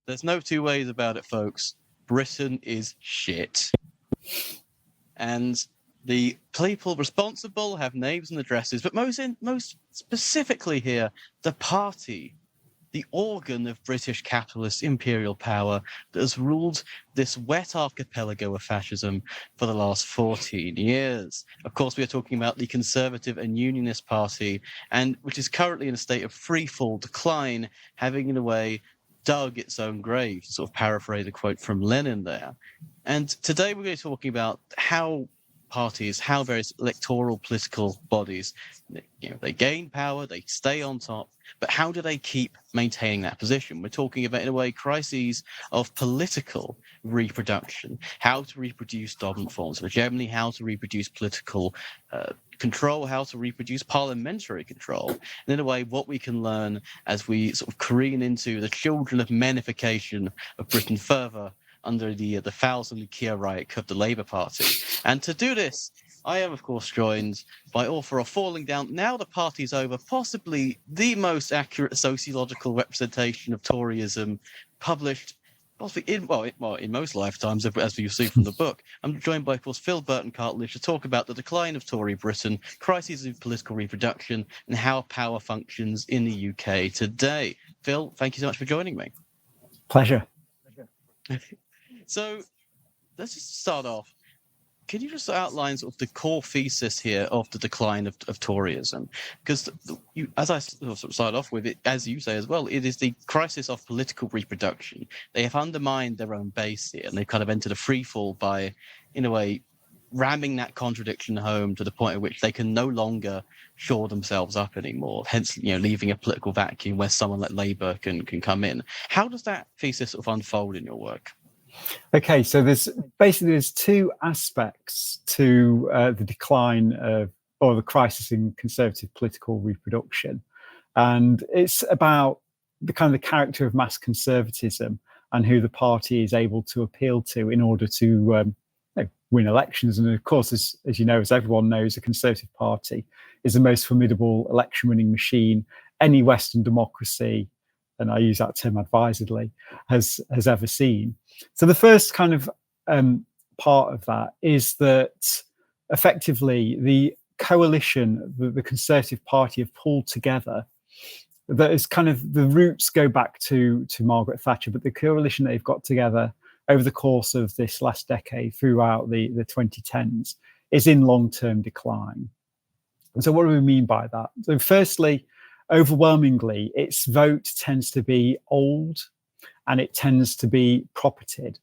There's no two ways about it, folks. Britain is shit. And the people responsible have names and addresses, but most specifically here, the party, the organ of British capitalist imperial power that has ruled this wet archipelago of fascism for the last 14 years. Of course, we are talking about the Conservative and Unionist Party, and which is currently in a state of freefall decline, having in a way dug its own grave, to sort of paraphrase a quote from Lenin there. And today we're going to be talking about how parties, how various electoral political bodies, they gain power, they stay on top, but how do they keep maintaining that position? We're talking about, in a way, crises of political reproduction, how to reproduce dominant forms of hegemony, how to reproduce political control, how to reproduce parliamentary control, and in a way, what we can learn as we sort of careen into the children of menification of Britain further under the Fowles and Keogh of the Labour Party. And to do this, I am, of course, joined by author of Falling Down, Now the Party's Over, possibly the most accurate sociological representation of Toryism published possibly in most lifetimes, as you see from the book. I'm joined by, of course, Phil Burton-Cartledge to talk about the decline of Tory Britain, crises of political reproduction, and how power functions in the UK today. Phil, thank you so much for joining me. Pleasure. So let's just start off. Can you just outline sort of the core thesis here of the decline of Toryism? Because as I sort of started off with it, as you say as well, it is the crisis of political reproduction. They have undermined their own base here, and they've kind of entered a free fall by, in a way, ramming that contradiction home to the point at which they can no longer shore themselves up anymore, hence, leaving a political vacuum where someone like Labour can come in. How does that thesis sort of unfold in your work? Okay, so there's two aspects to the decline of, or the crisis in conservative political reproduction, and it's about the kind of the character of mass conservatism and who the party is able to appeal to in order to win elections. And of course, as you know, as everyone knows, the Conservative Party is the most formidable election-winning machine any Western democracy, and I use that term advisedly, has ever seen. So the first kind of part of that is that effectively the coalition the Conservative Party have pulled together, that is kind of, the roots go back to Margaret Thatcher, but the coalition they've got together over the course of this last decade throughout the 2010s is in long-term decline. And so what do we mean by that? So firstly, overwhelmingly, its vote tends to be old and it tends to be propertied.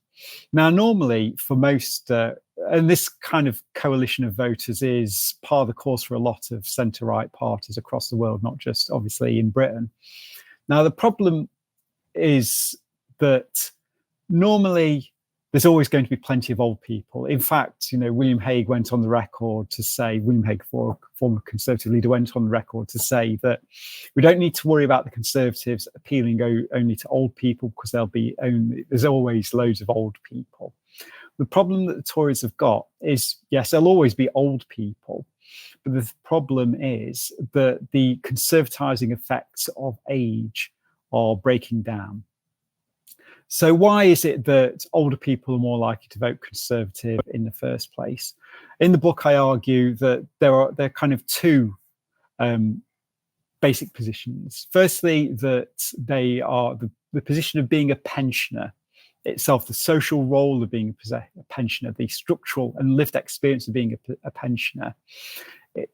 Now, normally for most, and this kind of coalition of voters is par of the course for a lot of centre-right parties across the world, not just obviously in Britain. Now, the problem is that normally there's always going to be plenty of old people. In fact, William Hague went on the record to say, William Hague, former Conservative leader, went on the record to say that we don't need to worry about the Conservatives appealing only to old people, because there's always loads of old people. The problem that the Tories have got is, yes, there'll always be old people, but the problem is that the conservatising effects of age are breaking down. So why is it that older people are more likely to vote Conservative in the first place? In the book, I argue that there are kind of two basic positions. Firstly, that they are the position of being a pensioner itself, the social role of being a pensioner, the structural and lived experience of being a pensioner,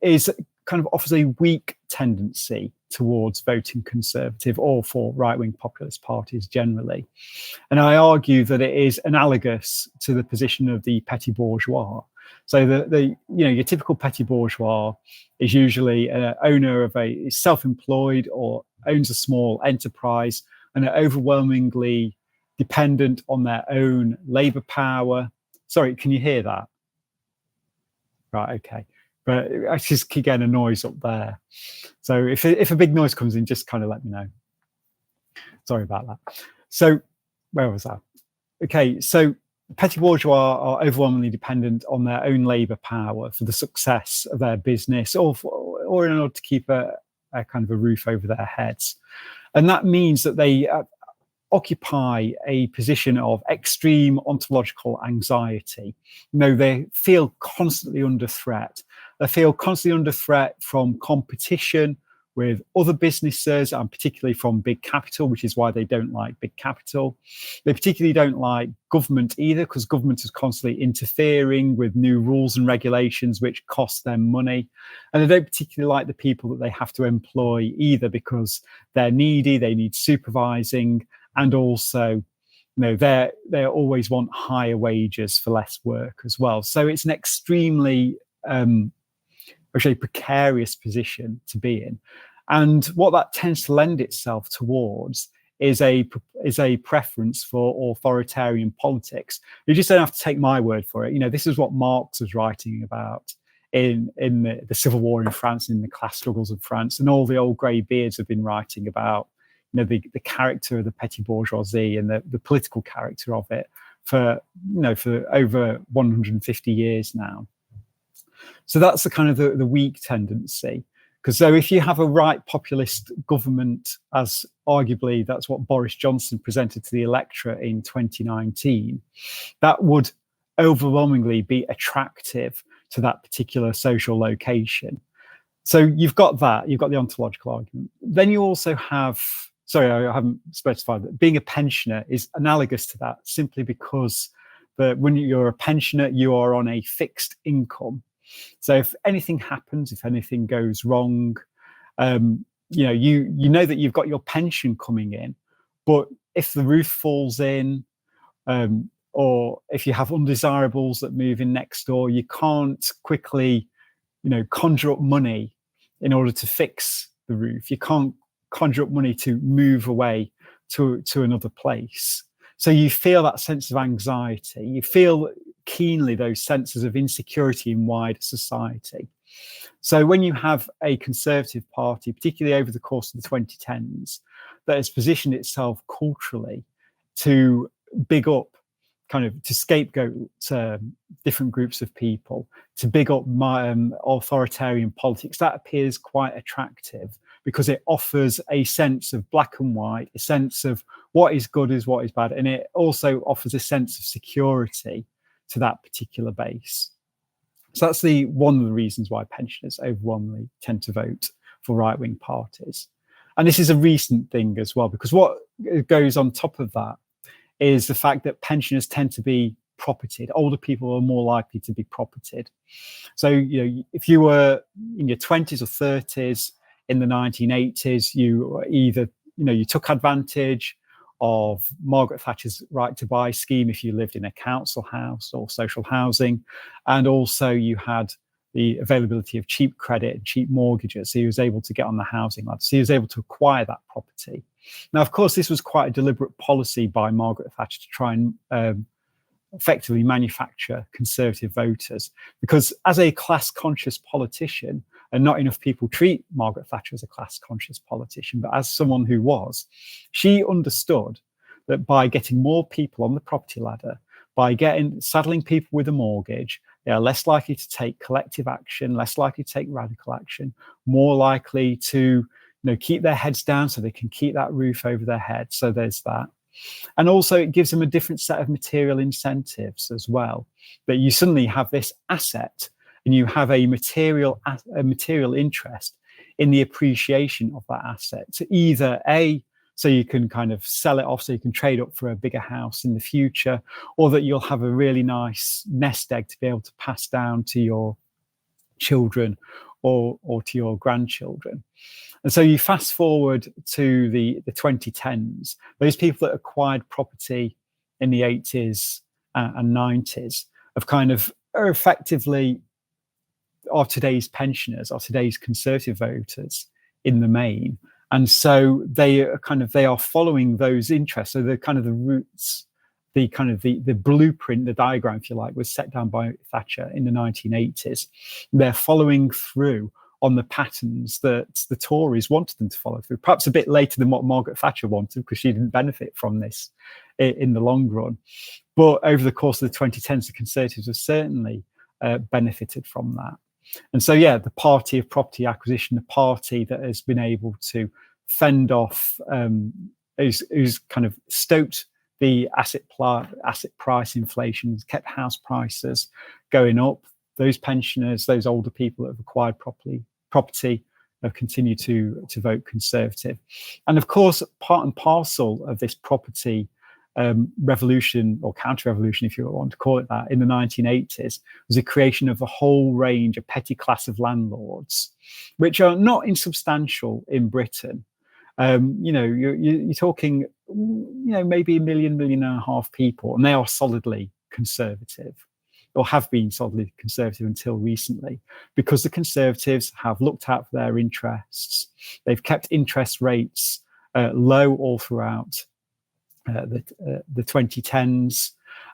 is kind of offers a weak tendency towards voting Conservative or for right-wing populist parties generally. And I argue that it is analogous to the position of the petit bourgeois. So your typical petit bourgeois is usually an owner of is self-employed or owns a small enterprise and are overwhelmingly dependent on their own labour power. Sorry, can you hear that? Right, okay. But I just keep getting a noise up there. So if a big noise comes in, just kind of let me know. Sorry about that. So where was that? Okay, so petty bourgeois are overwhelmingly dependent on their own labour power for the success of their business, or in order to keep a kind of a roof over their heads. And that means that they occupy a position of extreme ontological anxiety. They feel constantly under threat. They feel constantly under threat from competition with other businesses, and particularly from big capital, which is why they don't like big capital. They particularly don't like government either, because government is constantly interfering with new rules and regulations which cost them money. And they don't particularly like the people that they have to employ either, because they're needy, they need supervising, and also they always want higher wages for less work as well. So it's an extremely actually precarious position to be in. And what that tends to lend itself towards is a preference for authoritarian politics. You just don't have to take my word for it. This is what Marx was writing about in the Civil War in France, in the class struggles of France, and all the old grey beards have been writing about the character of the petty bourgeoisie and the political character of it for over 150 years now. So that's the kind of the weak tendency. Because so if you have a right populist government, as arguably that's what Boris Johnson presented to the electorate in 2019, that would overwhelmingly be attractive to that particular social location. So you've got that, you've got the ontological argument. Then you also have, sorry, I haven't specified that being a pensioner is analogous to that, simply because when you're a pensioner, you are on a fixed income. So if anything happens, if anything goes wrong, you know that you've got your pension coming in, but if the roof falls in, or if you have undesirables that move in next door, you can't quickly, conjure up money in order to fix the roof. You can't conjure up money to move away to another place. So you feel that sense of anxiety. You feel keenly those senses of insecurity in wider society. So when you have a Conservative Party, particularly over the course of the 2010s, that has positioned itself culturally to big up, to scapegoat different groups of people, to big up authoritarian politics, that appears quite attractive, because it offers a sense of black and white, a sense of what is good is what is bad, and it also offers a sense of security to that particular base. So that's one of the reasons why pensioners overwhelmingly tend to vote for right-wing parties. And this is a recent thing as well, because what goes on top of that is the fact that pensioners tend to be propertied. Older people are more likely to be propertied. So, if you were in your 20s or 30s in the 1980s, you either, you took advantage of Margaret Thatcher's right to buy scheme if you lived in a council house or social housing, and also you had the availability of cheap credit and cheap mortgages, so he was able to get on the housing ladder, so he was able to acquire that property. Now, of course, this was quite a deliberate policy by Margaret Thatcher to try and effectively manufacture Conservative voters, because as a class-conscious politician, and not enough people treat Margaret Thatcher as a class-conscious politician, but as someone who was, she understood that by getting more people on the property ladder, by saddling people with a mortgage, they are less likely to take collective action, less likely to take radical action, more likely to keep their heads down so they can keep that roof over their head. So there's that. And also it gives them a different set of material incentives as well, that you suddenly have this asset and you have a material interest in the appreciation of that asset. So either so you can kind of sell it off so you can trade up for a bigger house in the future, or that you'll have a really nice nest egg to be able to pass down to your children or to your grandchildren. And so you fast forward to the 2010s, those people that acquired property in the 80s and 90s are effectively today's pensioners, are today's Conservative voters in the main. And so they are following those interests. So the roots, the blueprint, the diagram, if you like, was set down by Thatcher in the 1980s. They're following through on the patterns that the Tories wanted them to follow through, perhaps a bit later than what Margaret Thatcher wanted, because she didn't benefit from this in the long run. But over the course of the 2010s, the Conservatives have certainly benefited from that. And so, yeah, the party of property acquisition, the party that has been able to fend off, who's kind of stoked the asset price inflation, kept house prices going up. Those pensioners, those older people that have acquired property have continued to vote Conservative. And of course, part and parcel of this property revolution, or counter-revolution, if you want to call it that, in the 1980s, was the creation of a whole range of petty class of landlords, which are not insubstantial in Britain. You're talking, maybe 1.5 million people, and they are solidly Conservative, or have been solidly Conservative until recently, because the Conservatives have looked out for their interests. They've kept interest rates low all throughout the 2010s,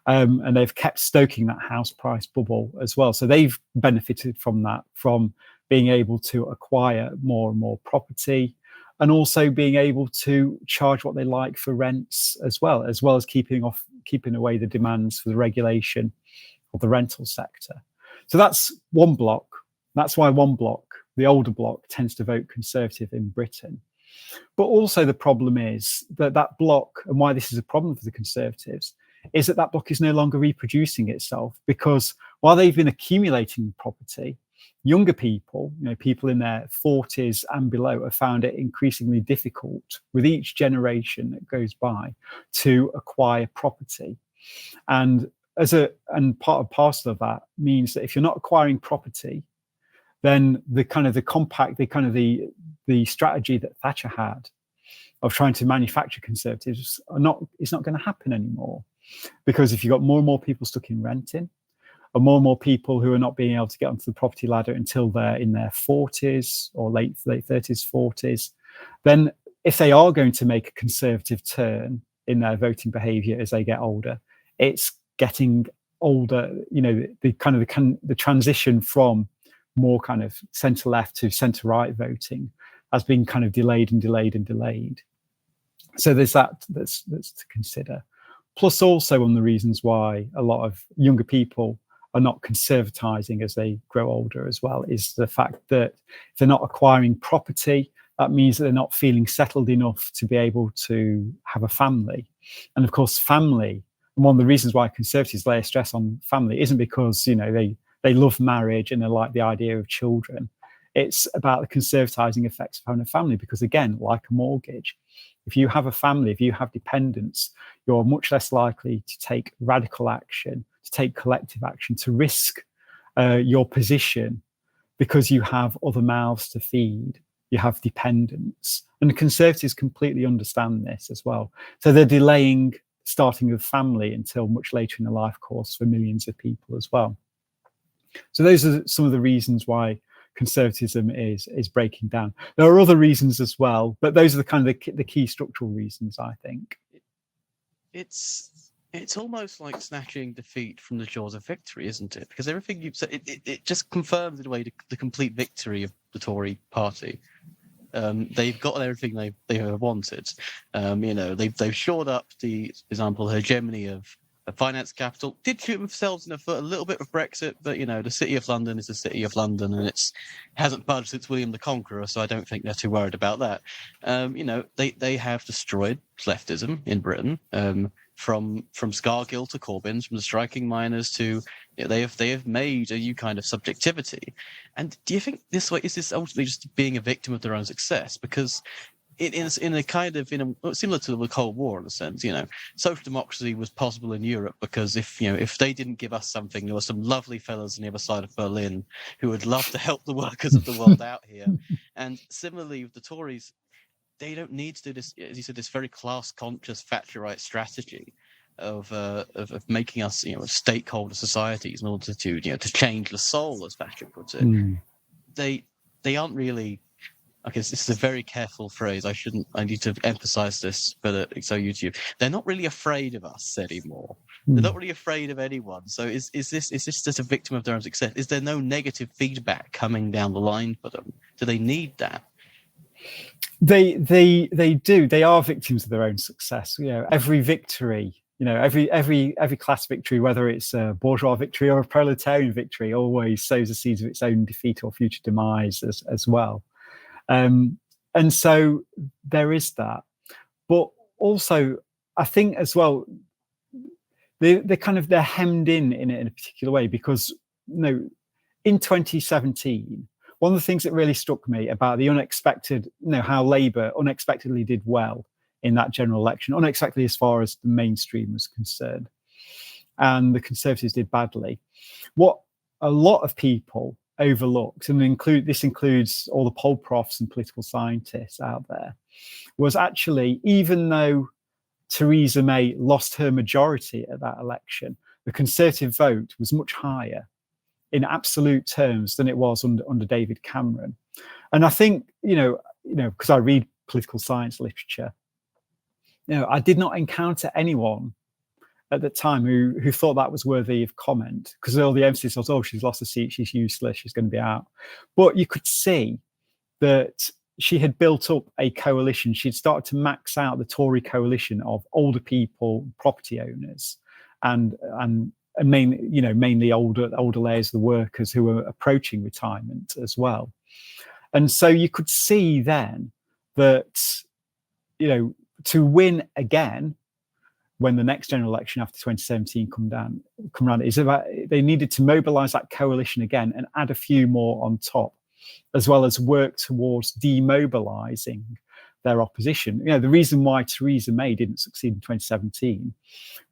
and they've kept stoking that house price bubble as well. So they've benefited from that, from being able to acquire more and more property, and also being able to charge what they like for rents as well as keeping away the demands for the regulation of the rental sector. So that's one block. That's why one block, the older block, tends to vote Conservative in Britain. But also the problem is that block, and why this is a problem for the Conservatives, is that block is no longer reproducing itself, because while they've been accumulating property, younger people, people in their 40s and below, have found it increasingly difficult with each generation that goes by to acquire property. And part and parcel of that means that if you're not acquiring property, then the strategy that Thatcher had of trying to manufacture Conservatives it's not going to happen anymore. Because if you've got more and more people stuck in renting, and more and more people who are not being able to get onto the property ladder until they're in their 40s or late 30s, 40s, then if they are going to make a Conservative turn in their voting behaviour as they get older, it's getting older. The transition from more kind of centre left to centre right voting has been kind of delayed. So there's that's to consider. Plus, also one of the reasons why a lot of younger people are not conservatizing as they grow older as well is the fact that if they're not acquiring property, that means that they're not feeling settled enough to be able to have a family. And of course, family, and one of the reasons why Conservatives lay a stress on family isn't because they love marriage and they like the idea of children. It's about the conservatizing effects of having a family, because again, like a mortgage, if you have a family, if you have dependents, you're much less likely to take radical action, to take collective action, to risk your position, because you have other mouths to feed, you have dependents. And the Conservatives completely understand this as well. So they're delaying starting a family until much later in the life course for millions of people as well. So those are some of the reasons why conservatism is breaking down. There are other reasons as well, but those are the key structural reasons, I think. It's almost like snatching defeat from the jaws of victory, isn't it? Because everything you've said, it just confirms in a way the complete victory of the Tory party. They've got everything they have wanted. They've shored up the, for example, hegemony of a finance capital. Did shoot themselves in the foot a little bit with Brexit, but the City of London is the City of London, and it hasn't budged since William the Conqueror, so I don't think they're too worried about that. They have destroyed leftism in Britain, from Scargill to Corbyn's, from the striking miners to they have made a new kind of subjectivity. And do you think this ultimately just being a victim of their own success? Because similar to the Cold War in a sense, social democracy was possible in Europe because if they didn't give us something, there were some lovely fellas on the other side of Berlin who would love to help the workers of the world out here. And similarly with the Tories, they don't need to do this, as you said, this very class-conscious Thatcherite strategy of making us, stakeholder societies in order to change the soul, as Thatcher puts it. They aren't really. Okay, this is a very careful phrase. I need to emphasize this for YouTube. They're not really afraid of us anymore. They're not really afraid of anyone. So is this just a victim of their own success? Is there no negative feedback coming down the line for them? Do they need that? They do. They are victims of their own success. Every victory, every class victory, whether it's a bourgeois victory or a proletarian victory, always sows the seeds of its own defeat or future demise as well. And so there is that. But also, I think as well, they're hemmed in a particular way because, in 2017, one of the things that really struck me about the unexpected, how Labour unexpectedly did well in that general election, unexpectedly as far as the mainstream was concerned, and the Conservatives did badly. What a lot of people overlooked, and this includes all the poll profs and political scientists out there, was actually, even though Theresa May lost her majority at that election, the Conservative vote was much higher in absolute terms than it was under David Cameron. And I think, because I read political science literature, I did not encounter anyone at the time who thought that was worthy of comment, because all the emphasis was, oh, she's lost a seat, she's useless, she's going to be out. But you could see that she had built up a coalition. She'd started to max out the Tory coalition of older people, property owners, and mainly older layers of the workers who were approaching retirement as well. And so you could see then that, to win again, when the next general election after 2017 come around, is about they needed to mobilise that coalition again and add a few more on top, as well as work towards demobilising their opposition. The reason why Theresa May didn't succeed in 2017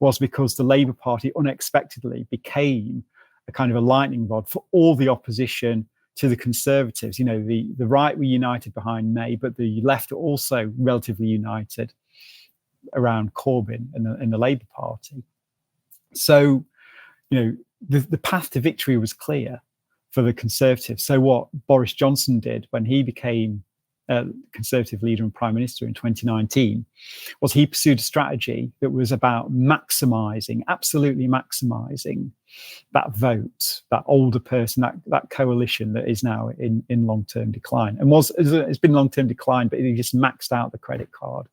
was because the Labour Party unexpectedly became a kind of a lightning rod for all the opposition to the Conservatives. The right were united behind May, but the left were also relatively united around Corbyn and the Labour Party. So, the path to victory was clear for the Conservatives. So what Boris Johnson did when he became Conservative leader and Prime Minister in 2019 was he pursued a strategy that was about absolutely maximising that vote, that older person, that coalition that is now in long-term decline. And it's been long-term decline, but he just maxed out the credit card,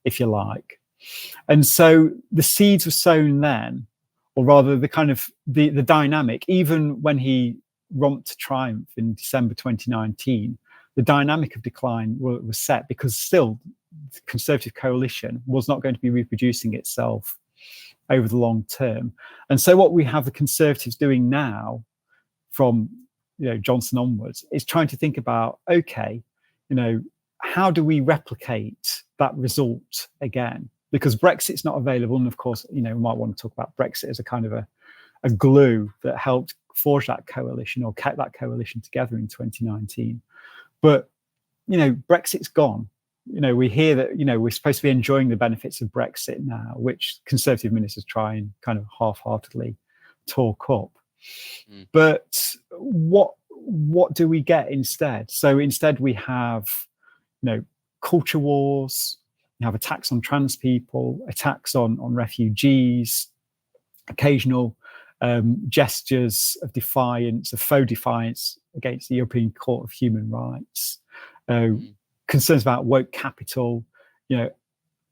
if you like. And so the seeds were sown then, or rather the dynamic, even when he romped to triumph in December 2019, the dynamic of decline was set because still the Conservative coalition was not going to be reproducing itself over the long term. And so what we have the Conservatives doing now from Johnson onwards is trying to think about, okay, how do we replicate that result again? Because Brexit's not available. And of course, we might want to talk about Brexit as a kind of a glue that helped forge that coalition or kept that coalition together in 2019. But, Brexit's gone. We hear that, we're supposed to be enjoying the benefits of Brexit now, which Conservative ministers try and kind of half-heartedly talk up. But what do we get instead? So instead we have, culture wars, we have attacks on trans people, attacks on refugees, occasional gestures of defiance, of faux defiance against the European Court of Human Rights, concerns about woke capital,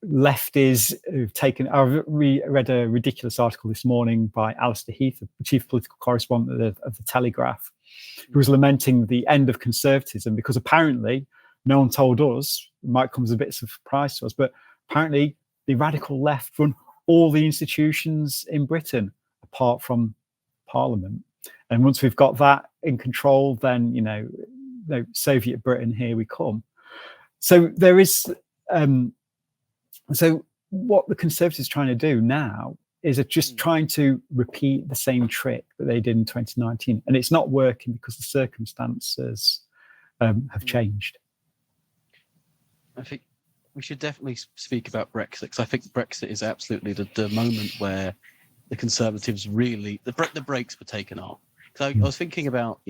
lefties who've taken. I read a ridiculous article this morning by Alistair Heath, the chief political correspondent of the Telegraph, who was lamenting the end of conservatism because apparently no one told us. It might come as a bit of a surprise to us, but apparently the radical left run all the institutions in Britain apart from Parliament. And once we've got that in control, then Soviet Britain, here we come. So there is. So what the Conservatives are trying to do now is just trying to repeat the same trick that they did in 2019, and it's not working because the circumstances have changed. I think we should definitely speak about Brexit, because I think Brexit is absolutely the moment where the Conservatives really the brakes were taken off. So I was thinking about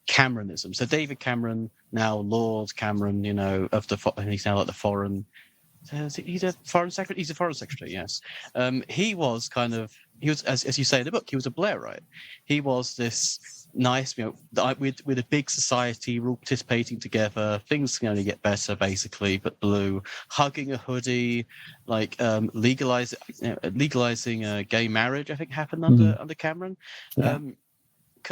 Cameronism. So David Cameron, now Lord Cameron, and he's now like the foreign. He's a foreign secretary. He's a foreign secretary. Yes, he was kind of he was, as you say in the book, he was a Blairite. He was this nice, with a big society, we're all participating together. Things can only get better, basically. But blue, hugging a hoodie, like legalizing gay marriage, I think happened under Cameron. Yeah.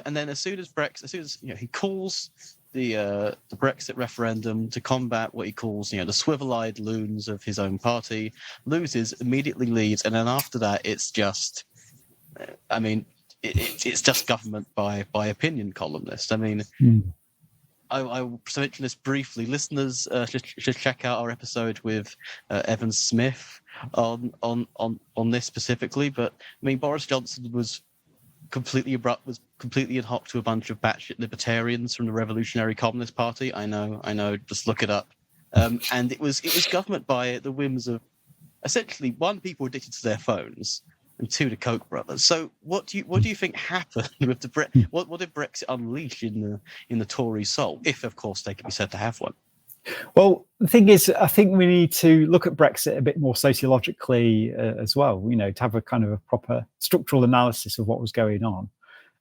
And then as soon as he calls the Brexit referendum to combat what he calls the swivel-eyed loons of his own party, loses, immediately leaves, and then after that it's just, it's just government by opinion columnist. I will mention this briefly. Listeners should check out our episode with Evan Smith on this specifically. But Boris Johnson was completely abrupt, was completely ad hoc to a bunch of batshit libertarians from the Revolutionary Communist Party. I know. Just look it up. And it was government by the whims of, essentially, one, people addicted to their phones, and two, the Koch brothers. So what do you think happened with the what did Brexit unleash in the Tory soul, if of course they can be said to have one? Well, the thing is, I think we need to look at Brexit a bit more sociologically as well, to have a kind of a proper structural analysis of what was going on.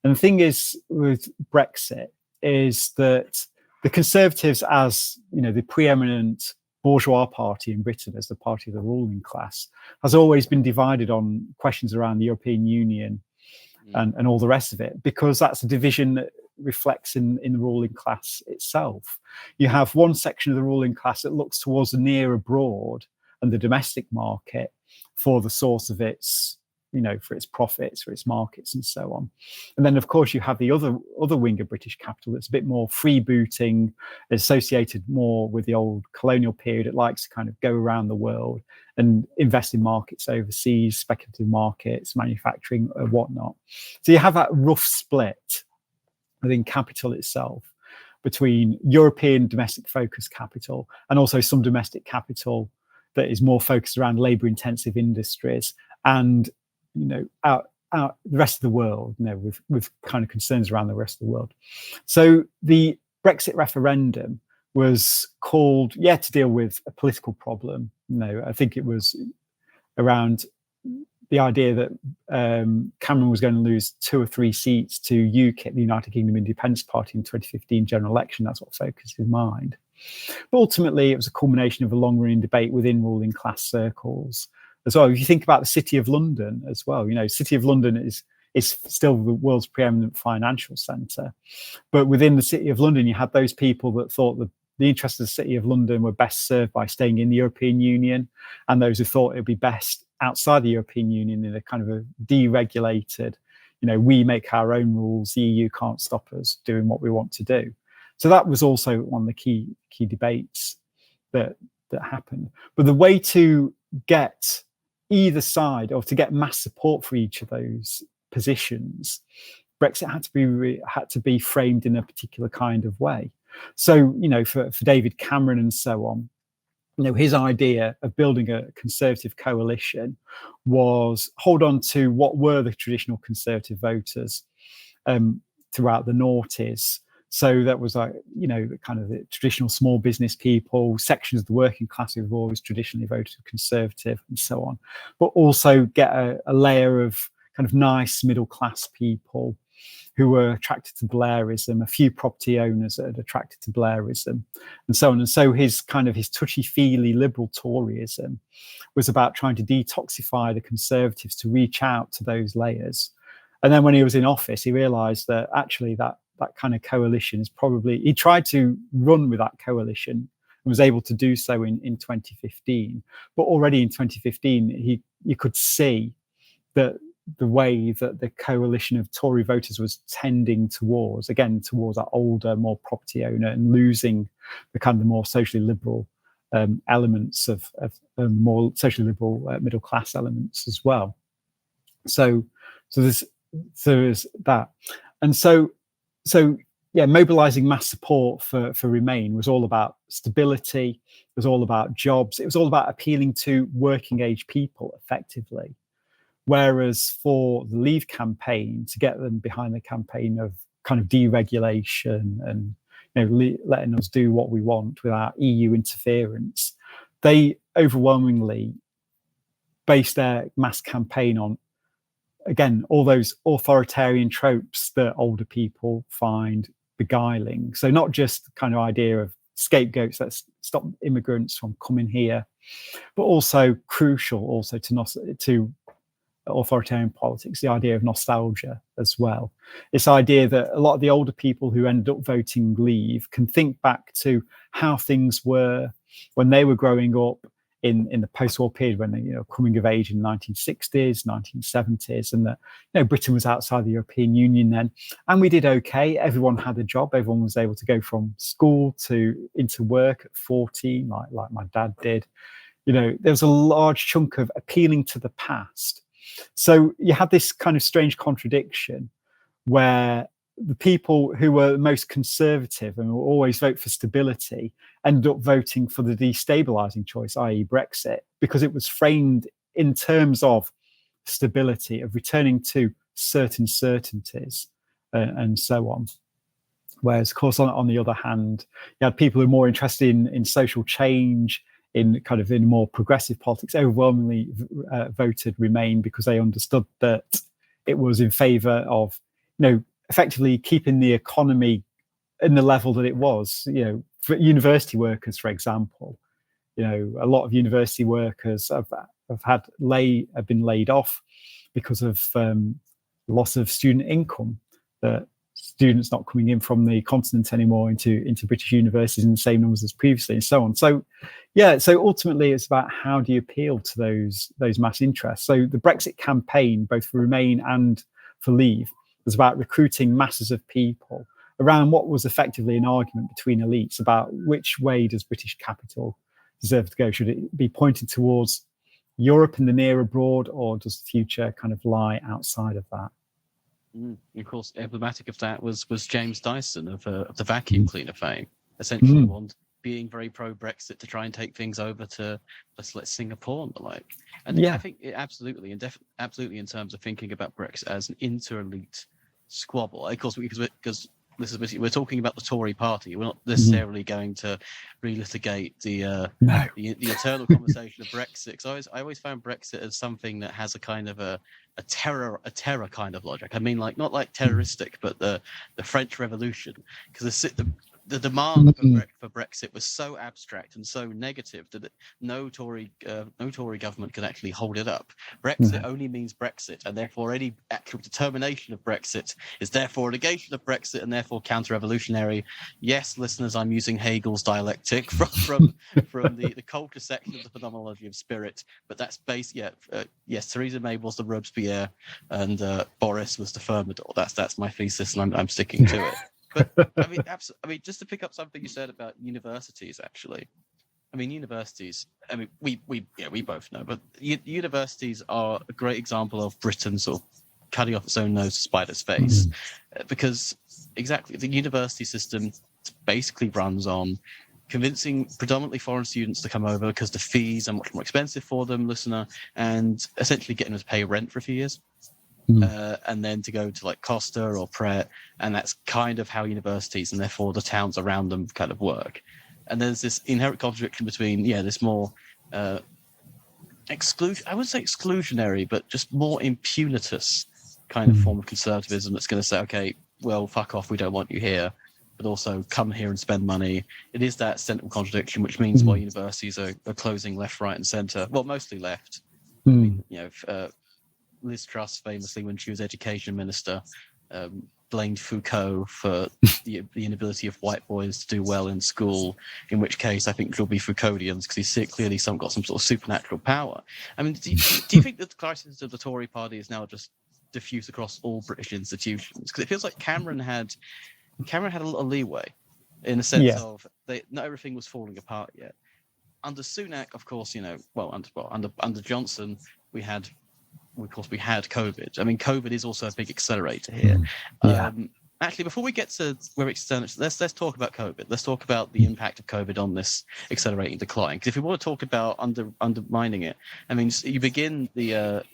And the thing is with Brexit is that the Conservatives, as the preeminent bourgeois party in Britain, as the party of the ruling class, has always been divided on questions around the European Union and all the rest of it, because that's a division that reflects in the ruling class itself. You have one section of the ruling class that looks towards the near abroad and the domestic market for the source of its, for its profits, for its markets and so on. And then of course you have the other wing of British capital that's a bit more freebooting, associated more with the old colonial period. It likes to kind of go around the world and invest in markets overseas, speculative markets, manufacturing and whatnot. So you have that rough split within capital itself between European domestic focused capital and also some domestic capital that is more focused around labor intensive industries and out the rest of the world, with kind of concerns around the rest of the world. So the Brexit referendum was called to deal with a political problem. I think it was around the idea that Cameron was going to lose 2 or 3 seats to UKIP, the United Kingdom Independence Party, in 2015 general election. That's what focused his mind. But ultimately, it was a culmination of a long-running debate within ruling class circles as well. If you think about the City of London as well, City of London is still the world's preeminent financial centre. But within the City of London, you had those people that thought that the interests of the City of London were best served by staying in the European Union, and those who thought it would be best outside the European Union in a kind of a deregulated, we make our own rules, the EU can't stop us doing what we want to do. So that was also one of the key debates that happened. But the way to get either side, or to get mass support for each of those positions, Brexit had to be framed in a particular kind of way. So, for David Cameron and so on, his idea of building a conservative coalition was hold on to what were the traditional conservative voters throughout the noughties. So that was kind of the traditional small business people, sections of the working class who've always traditionally voted conservative and so on, but also get a layer of kind of nice middle class people who were attracted to Blairism, a few property owners that had attracted to Blairism, and so on. And so his touchy-feely liberal Toryism was about trying to detoxify the Conservatives to reach out to those layers. And then when he was in office, he realised that actually that kind of coalition is probably, he tried to run with that coalition and was able to do so in 2015. But already in 2015, you could see that the way that the coalition of Tory voters was tending towards that older, more property owner, and losing the kind of the more socially liberal elements of more socially liberal middle class elements as well. So there's that, and so mobilizing mass support for Remain was all about stability. It was all about jobs. It was all about appealing to working age people effectively. Whereas for the Leave campaign, to get them behind the campaign of kind of deregulation and letting us do what we want without EU interference, they overwhelmingly based their mass campaign on again, all those authoritarian tropes that older people find beguiling. So not just the kind of idea of scapegoats, let's stop immigrants from coming here, but also crucial also to authoritarian politics, the idea of nostalgia as well. This idea that a lot of the older people who ended up voting Leave can think back to how things were when they were growing up in the post-war period, when they, coming of age in the 1960s, 1970s, and that, Britain was outside the European Union then, and we did okay. Everyone had a job. Everyone was able to go from school into work at 14, like my dad did. There was a large chunk of appealing to the past. So you had this kind of strange contradiction where the people who were most conservative and will always vote for stability ended up voting for the destabilizing choice, i.e. Brexit, because it was framed in terms of stability, of returning to certain certainties and so on. Whereas, of course, on the other hand, you had people who are more interested in social change, in more progressive politics, overwhelmingly voted Remain because they understood that it was in favour of, effectively keeping the economy in the level that it was. For university workers, for example, a lot of university workers have been laid off because of loss of student income. That students not coming in from the continent anymore into British universities in the same numbers as previously, and so on. So ultimately it's about how do you appeal to those mass interests. So the Brexit campaign, both for Remain and for Leave, was about recruiting masses of people around what was effectively an argument between elites about which way does British capital deserve to go. Should it be pointed towards Europe in the near abroad, or does the future kind of lie outside of that? Of course, emblematic of that was James Dyson of the vacuum cleaner fame, essentially being very pro-Brexit to try and take things over to Singapore and the like. And I think it absolutely in terms of thinking about Brexit as an inter-elite squabble. Of course, because we're talking about the Tory party. We're not necessarily going to relitigate the eternal conversation of Brexit. So I always found Brexit as something that has a kind of a terror kind of logic. I mean, not like terroristic, but the French Revolution, because the demand for Brexit was so abstract and so negative that no Tory government could actually hold it up. Brexit only means Brexit, and therefore any actual determination of Brexit is therefore a negation of Brexit and therefore counter-revolutionary. Yes, listeners, I'm using Hegel's dialectic from the culture section of the phenomenology of spirit, but that's based. Yes, Theresa May was the Robespierre, and Boris was the Thermidor. That's my thesis, and I'm sticking to it. But I mean, just to pick up something you said about universities, actually. I mean, universities. I mean, we both know, but universities are a great example of Britain sort of cutting off its own nose to spite its face, because exactly the university system basically runs on convincing predominantly foreign students to come over because the fees are much more expensive for them, listener, and essentially getting them to pay rent for a few years. And then to go to Costa or Pret, and that's kind of how universities and therefore the towns around them kind of work. And there's this inherent contradiction between this more I wouldn't say exclusionary, but just more impunitus kind of form of conservatism that's going to say, okay, well, fuck off, we don't want you here, but also come here and spend money. It is that central contradiction, which means why universities are closing left, right, and centre. Well, mostly left. I mean, Liz Truss famously, when she was education minister, blamed Foucault for the inability of white boys to do well in school, in which case I think it'll be Foucauldians, because he's clearly got some sort of supernatural power. I mean, do you think that the crisis of the Tory party is now just diffuse across all British institutions? Because it feels like Cameron had a little leeway in the sense of not everything was falling apart yet. Under Sunak, of course, under Johnson, we had COVID. I mean, COVID is also a big accelerator here. Actually, before we get to where it's let's talk about COVID. Let's talk about the impact of COVID on this accelerating decline. Because if we want to talk about undermining it, I mean, you begin the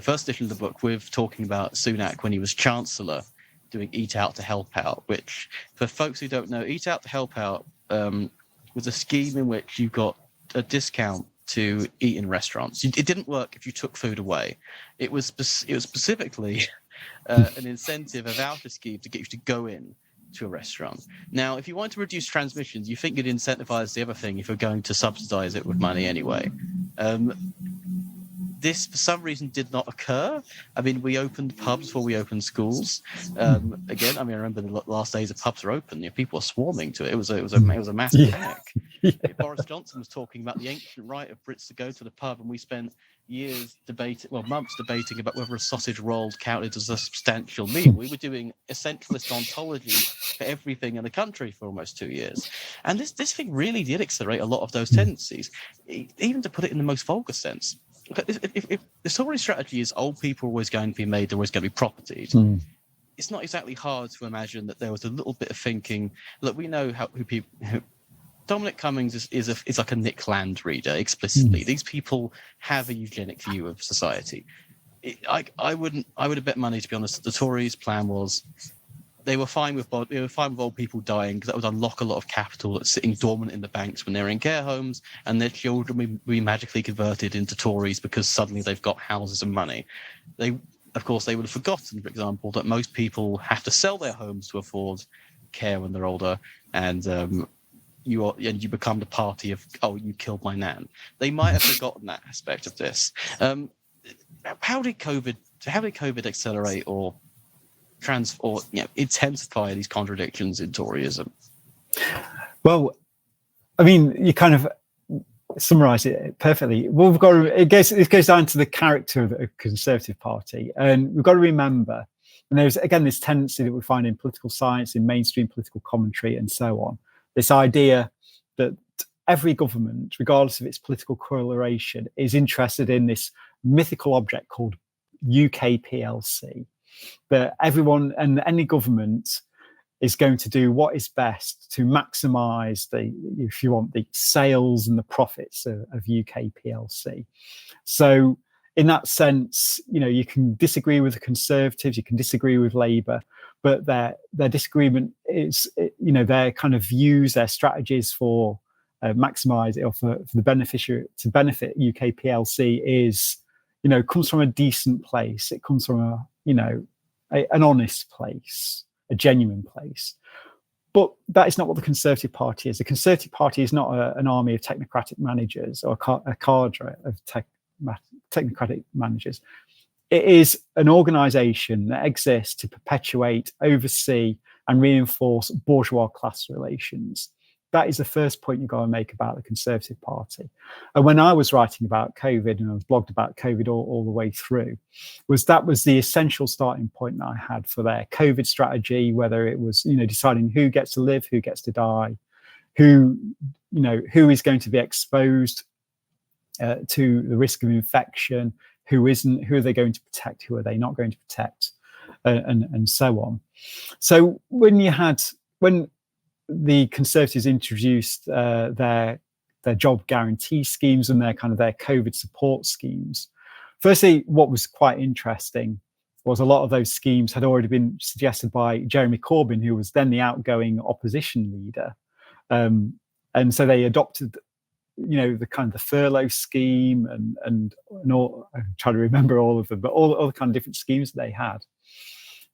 first edition of the book with talking about Sunak when he was Chancellor, doing Eat Out to Help Out, which, for folks who don't know, Eat Out to Help Out was a scheme in which you got a discount to eat in restaurants. It didn't work if you took food away. It was specifically an incentive, a voucher scheme to get you to go in to a restaurant. Now, if you want to reduce transmissions, you think you'd incentivize the other thing if you're going to subsidize it with money anyway. This, for some reason, did not occur. I mean, we opened pubs before we opened schools. Again, I mean, I remember the last days the pubs were open. People were swarming to it. It was a massive panic. Yeah. Boris Johnson was talking about the ancient right of Brits to go to the pub, and we spent months debating about whether a sausage roll counted as a substantial meal. We were doing a centralist ontology for everything in the country for almost 2 years. And this thing really did accelerate a lot of those tendencies, even to put it in the most vulgar sense. If the Tory strategy is old people are always going to be made, they're always going to be propertied, it's not exactly hard to imagine that there was a little bit of thinking. Look, we know Dominic Cummings is like a Nick Land reader explicitly. These people have a eugenic view of society. I would have bet money, to be honest, that the Tories' plan was they were fine with old people dying because that would unlock a lot of capital that's sitting dormant in the banks when they're in care homes, and their children would be magically converted into Tories because suddenly they've got houses and money. Of course, they would have forgotten, for example, that most people have to sell their homes to afford care when they're older, and you become the party of, oh, you killed my nan. They might have forgotten that aspect of this. How did COVID accelerate or intensify these contradictions in Toryism? Well, I mean, you kind of summarize it perfectly. Well, it goes down to the character of the Conservative Party, and we've got to remember, and there's again this tendency that we find in political science, in mainstream political commentary, and so on. This idea that every government, regardless of its political coloration, is interested in this mythical object called UK PLC. That everyone and any government is going to do what is best to maximise the sales and the profits of UK PLC. So in that sense, you can disagree with the Conservatives, you can disagree with Labour, but their disagreement is, their kind of views, their strategies for maximise or for the beneficiary to benefit UK PLC is, comes from a decent place. It comes from an honest place, a genuine place. But that is not what the Conservative Party is. The Conservative Party is not an army of technocratic managers or a cadre of technocratic managers. It is an organisation that exists to perpetuate, oversee, and reinforce bourgeois class relations. That is the first point you've got to make about the Conservative Party. And when I was writing about COVID, and I was blogged about COVID all the way through, that was the essential starting point that I had for their COVID strategy, whether it was, deciding who gets to live, who gets to die, who is going to be exposed to the risk of infection, who isn't, who are they going to protect, who are they not going to protect, and so on. So when the Conservatives introduced their job guarantee schemes and their COVID support schemes, firstly, what was quite interesting was a lot of those schemes had already been suggested by Jeremy Corbyn, who was then the outgoing opposition leader, and so they adopted, the furlough scheme and all. I'm trying to remember all of them, but all the kind of different schemes that they had.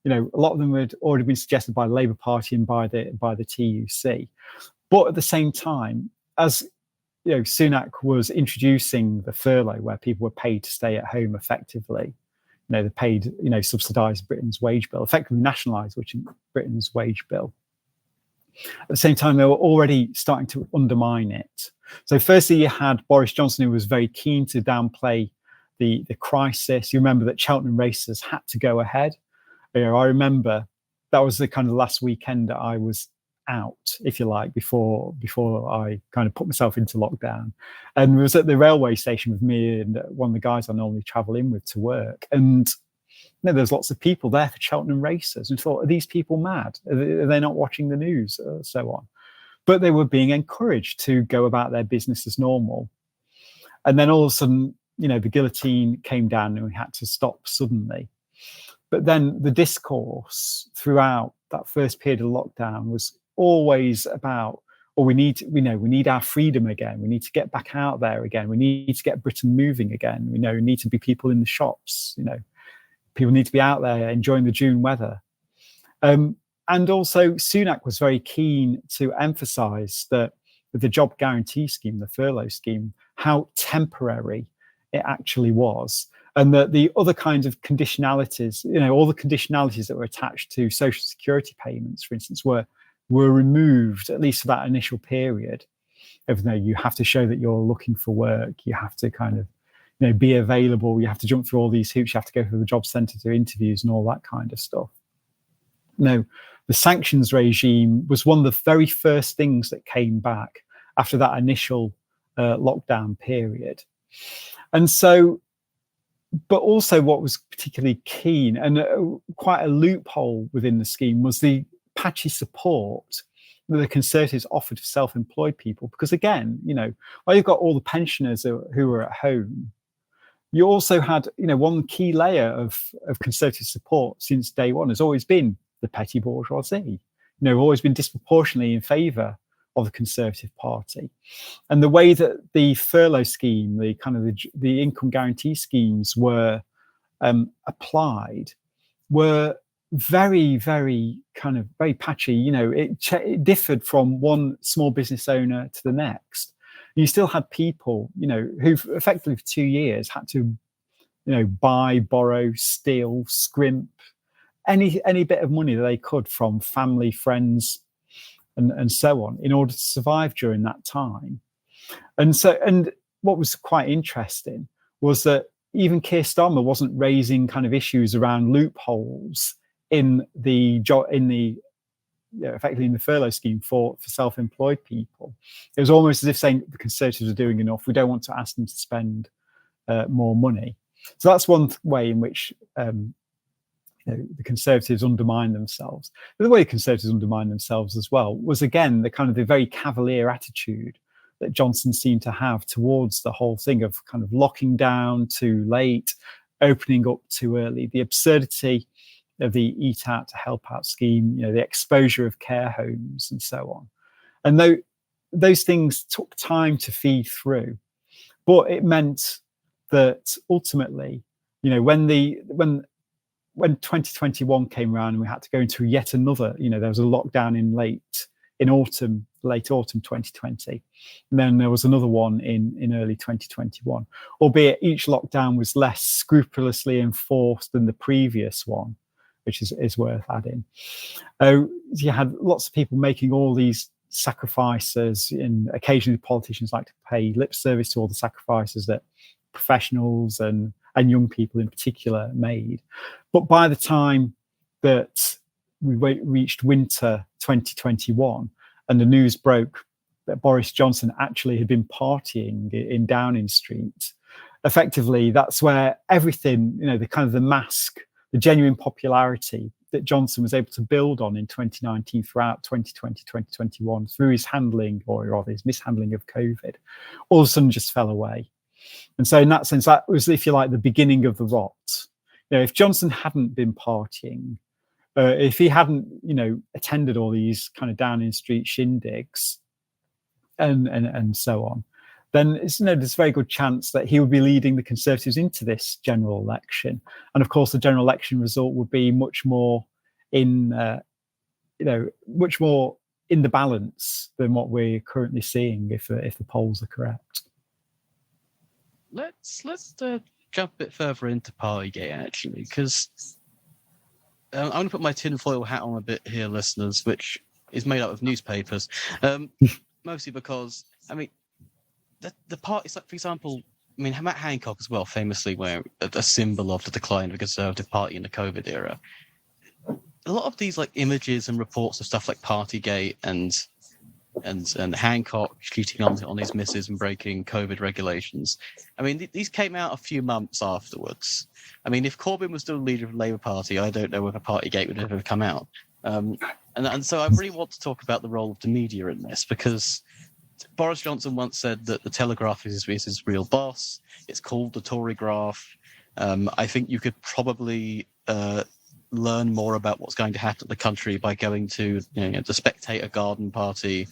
A lot of them had already been suggested by the Labour Party and by the TUC. But at the same time, as Sunak was introducing the furlough, where people were paid to stay at home effectively, they paid, subsidised Britain's wage bill, effectively nationalised Britain's wage bill. At the same time, they were already starting to undermine it. So firstly, you had Boris Johnson, who was very keen to downplay the crisis. You remember that Cheltenham races had to go ahead. I remember that was the kind of last weekend that I was out, if you like, before I kind of put myself into lockdown, and was at the railway station with me and one of the guys I normally travel in with to work. And there's lots of people there for Cheltenham races, and thought, are these people mad? Are they not watching the news? So on. But they were being encouraged to go about their business as normal. And then all of a sudden, the guillotine came down and we had to stop suddenly. But then the discourse throughout that first period of lockdown was always about or we need our freedom again. We need to get back out there again. We need to get Britain moving again. We need to be people in the shops. People need to be out there enjoying the June weather. And also Sunak was very keen to emphasize that with the job guarantee scheme, the furlough scheme, how temporary it actually was. And that the other kinds of conditionalities, all the conditionalities that were attached to social security payments, for instance, were removed, at least for that initial period. Even though you have to show that you're looking for work, you have to kind of, be available, you have to jump through all these hoops, you have to go through the job centre to interviews and all that kind of stuff. No, the sanctions regime was one of the very first things that came back after that initial lockdown period. And so, but also what was particularly keen and quite a loophole within the scheme was the patchy support that the Conservatives offered for self-employed people. Because again, while you've got all the pensioners who were at home, you also had, one key layer of Conservative support since day one has always been the petty bourgeoisie, always been disproportionately in favour of the Conservative Party. And the way that the furlough scheme, the income guarantee schemes were applied were very, very very patchy. It differed from one small business owner to the next. You still had people, who've effectively for 2 years had to, buy, borrow, steal, scrimp, any bit of money that they could from family, friends, and so on, in order to survive during that time. And what was quite interesting was that even Keir Starmer wasn't raising kind of issues around loopholes effectively in the furlough scheme for self-employed people. It was almost as if saying the Conservatives are doing enough. We don't want to ask them to spend more money. So that's one way in which the Conservatives undermine themselves. The other way the Conservatives undermine themselves as well was, again, the very cavalier attitude that Johnson seemed to have towards the whole thing of kind of locking down too late, opening up too early, the absurdity of the Eat Out to Help Out scheme, the exposure of care homes and so on. And those things took time to feed through, but it meant that ultimately, when 2021 came around and we had to go into yet another, there was a lockdown in late autumn 2020, and then there was another one in early 2021, albeit each lockdown was less scrupulously enforced than the previous one, which is worth adding. You had lots of people making all these sacrifices, and occasionally politicians like to pay lip service to all the sacrifices that professionals and young people in particular made. But by the time that we reached winter 2021 and the news broke that Boris Johnson actually had been partying in Downing Street, effectively that's where everything, the mask, the genuine popularity that Johnson was able to build on in 2019 throughout 2020, 2021 through his handling, or rather his mishandling of COVID, all of a sudden just fell away. And so in that sense, that was, if you like, the beginning of the rot. If Johnson hadn't been partying, if he hadn't, attended all these kind of Downing Street shindigs and so on, then there's a very good chance that he would be leading the Conservatives into this general election. And of course, the general election result would be much more in the balance than what we're currently seeing if the polls are correct. Let's jump a bit further into Partygate, actually, because I'm going to put my tinfoil hat on a bit here, listeners, which is made up of newspapers, mostly because, the party, like, for example, Matt Hancock as well, famously were a symbol of the decline of the Conservative Party in the COVID era. A lot of these images and reports of stuff like Partygate and Hancock cheating on his missus and breaking COVID regulations. These came out a few months afterwards. If Corbyn was still leader of the Labour Party, I don't know whether Partygate would ever have come out. And so I really want to talk about the role of the media in this, because Boris Johnson once said that the Telegraph is his real boss. It's called the Tory graph. I think you could probably learn more about what's going to happen to the country by going to the Spectator garden party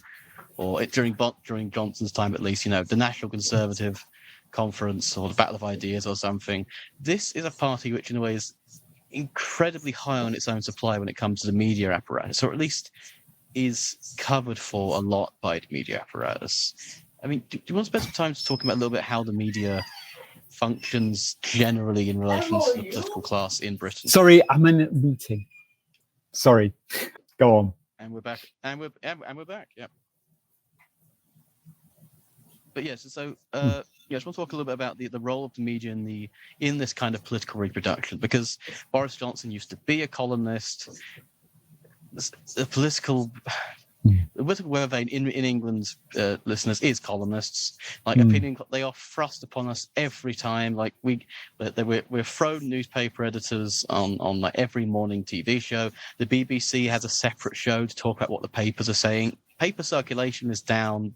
or during Johnson's time at least, the National Conservative Conference or the Battle of Ideas or something. This is a party which, in a way, is incredibly high on its own supply when it comes to the media apparatus, or at least is covered for a lot by the media apparatus. I mean, do you want to spend some time to talk about a little bit how the media functions generally in relation to the political class in Britain? Sorry, I'm in a meeting. Sorry, go on. And we're back. And we're back. Yeah. But yes, so I just want to talk a little bit about the role of the media in this kind of political reproduction, because Boris Johnson used to be a columnist. The political weather vane in England's listeners is columnists. Like opinion, they are thrust upon us every time. Like we're thrown newspaper editors on like every morning TV show. The BBC has a separate show to talk about what the papers are saying. Paper circulation is down,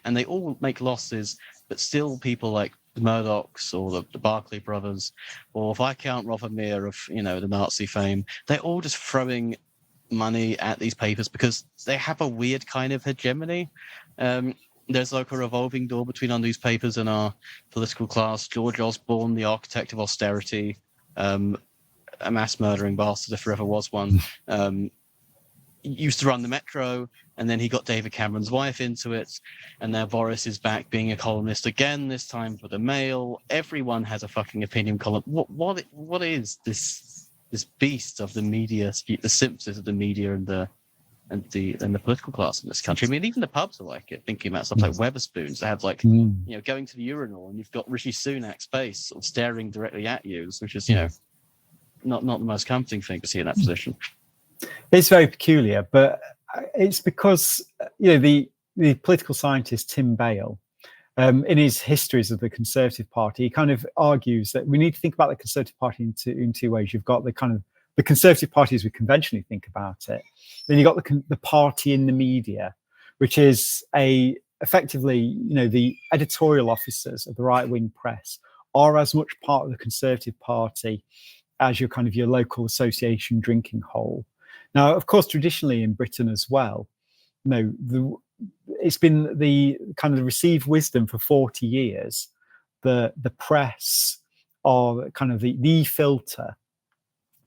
and they all make losses, but still people like the Murdochs or the Barclay brothers, or Viscount Rothermere of the Nazi fame, they're all just throwing money at these papers because they have a weird kind of hegemony. There's like a revolving door between our newspapers and our political class. George Osborne, the architect of austerity, a mass murdering bastard if there ever was one, used to run the Metro, and then he got David Cameron's wife into it, and now Boris is back being a columnist again, this time for the Mail. Everyone has a fucking opinion column. What is this beast of the media, the symptoms of the media and the political class in this country? I mean, even the pubs are like it, thinking about stuff like Weatherspoons. They have like going to the urinal, and you've got Rishi Sunak's face sort of staring directly at you, which is not the most comforting thing to see in that position. It's very peculiar, but it's because the political scientist Tim Bale, in his histories of the Conservative Party, he kind of argues that we need to think about the Conservative Party in two ways. You've got the Conservative Party as we conventionally think about it. Then you've got the party in the media, which is effectively the editorial officers of the right-wing press are as much part of the Conservative Party as your local association drinking hole. Now, of course, traditionally in Britain as well, it's been the received wisdom for 40 years. The press are kind of the filter.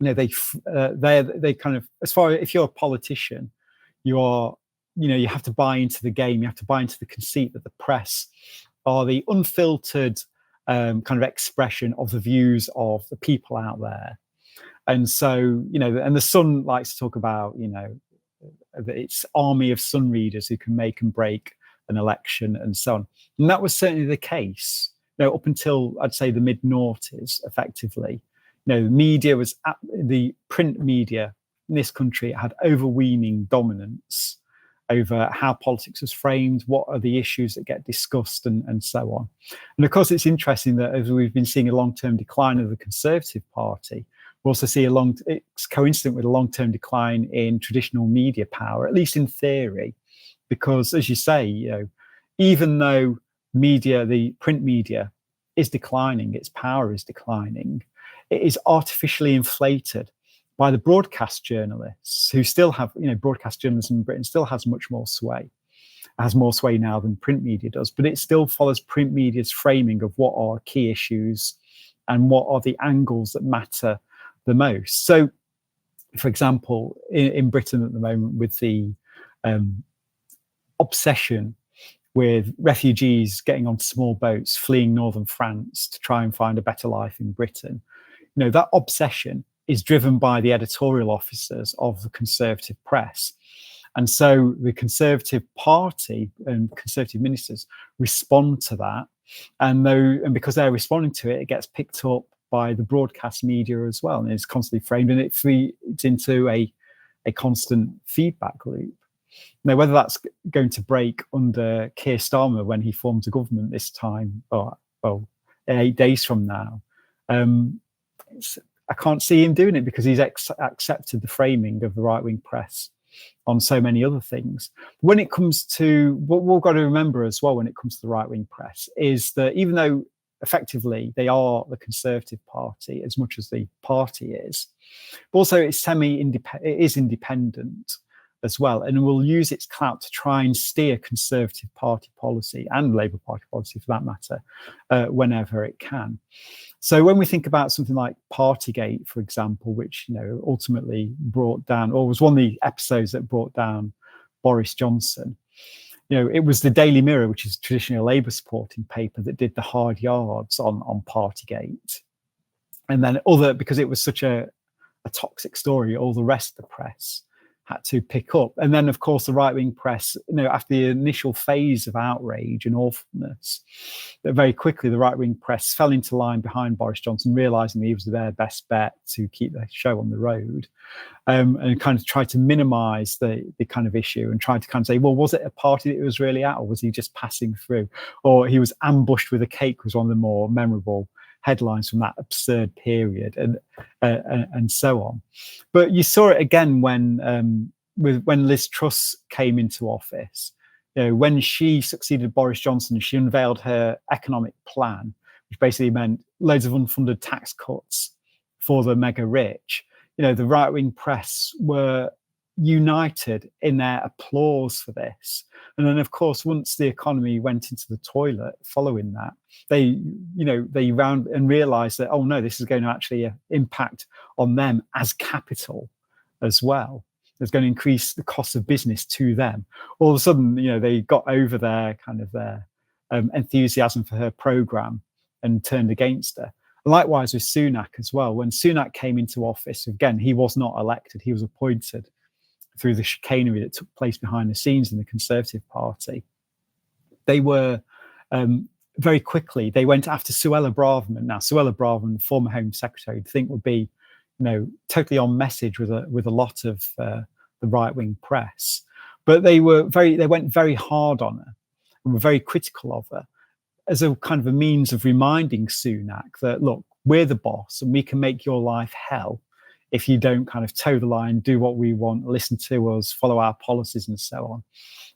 They kind of, as far as if you're a politician, you have to buy into the game. You have to buy into the conceit that the press are the unfiltered kind of expression of the views of the people out there. And so, and the Sun likes to talk about, its army of Sun readers who can make and break an election and so on. And that was certainly the case, up until, I'd say, the mid-noughties, effectively. The media the print media in this country had overweening dominance over how politics was framed, what are the issues that get discussed, and so on. And of course, it's interesting that as we've been seeing a long-term decline of the Conservative Party, we also see it's coincident with a long-term decline in traditional media power, at least in theory, because, as you say, even though the print media is declining, its power is declining, it is artificially inflated by the broadcast journalists who still have, broadcast journalism in Britain still has much more sway. It has more sway now than print media does, but it still follows print media's framing of what are key issues and what are the angles that matter the most. So, for example, in Britain at the moment, with the obsession with refugees getting on small boats, fleeing northern France to try and find a better life in Britain, that obsession is driven by the editorial officers of the Conservative press. And so the Conservative Party and Conservative ministers respond to that. And because they're responding to it, it gets picked up by the broadcast media as well, and it's constantly framed, and it feeds into a constant feedback loop. Now, whether that's going to break under Keir Starmer when he forms a government this time, 8 days from now, I can't see him doing it because he's accepted the framing of the right-wing press on so many other things. When it comes to what we've got to remember as well, when it comes to the right-wing press, is that even though effectively they are the Conservative Party as much as the party is, but also it's it is independent. as well, and will use its clout to try and steer Conservative Party policy and Labour Party policy, for that matter, whenever it can. So when we think about something like Partygate, for example, which ultimately brought down, or was one of the episodes that brought down Boris Johnson, it was the Daily Mirror, which is traditionally a Labour supporting paper, that did the hard yards on Partygate. And then because it was such a toxic story, all the rest of the press had to pick up. And then, of course, the right-wing press, after the initial phase of outrage and awfulness, very quickly the right-wing press fell into line behind Boris Johnson, realising that he was their best bet to keep the show on the road, and kind of tried to minimise the kind of issue, and tried to kind of say, well, was it a party that he was really at, or was he just passing through? Or he was ambushed with a cake, was one of the more memorable headlines from that absurd period, and so on. But you saw it again when Liz Truss came into office. When she succeeded Boris Johnson, she unveiled her economic plan, which basically meant loads of unfunded tax cuts for the mega rich. The right-wing press were united in their applause for this. And then, of course, once the economy went into the toilet following that, they round and realized that, oh no, this is going to actually impact on them as capital as well. It's going to increase the cost of business to them. All of a sudden, they got over their enthusiasm for her program and turned against her. Likewise with Sunak as well. When Sunak came into office, again, he was not elected, he was appointed through the chicanery that took place behind the scenes in the Conservative Party. They were very quickly, they went after Suella Braverman. Now, Suella Braverman, former Home Secretary, you'd think would be, totally on message with a lot of the right-wing press, but they went very hard on her and were very critical of her as a kind of a means of reminding Sunak that, look, we're the boss and we can make your life hell if you don't kind of toe the line, do what we want, listen to us, follow our policies, and so on.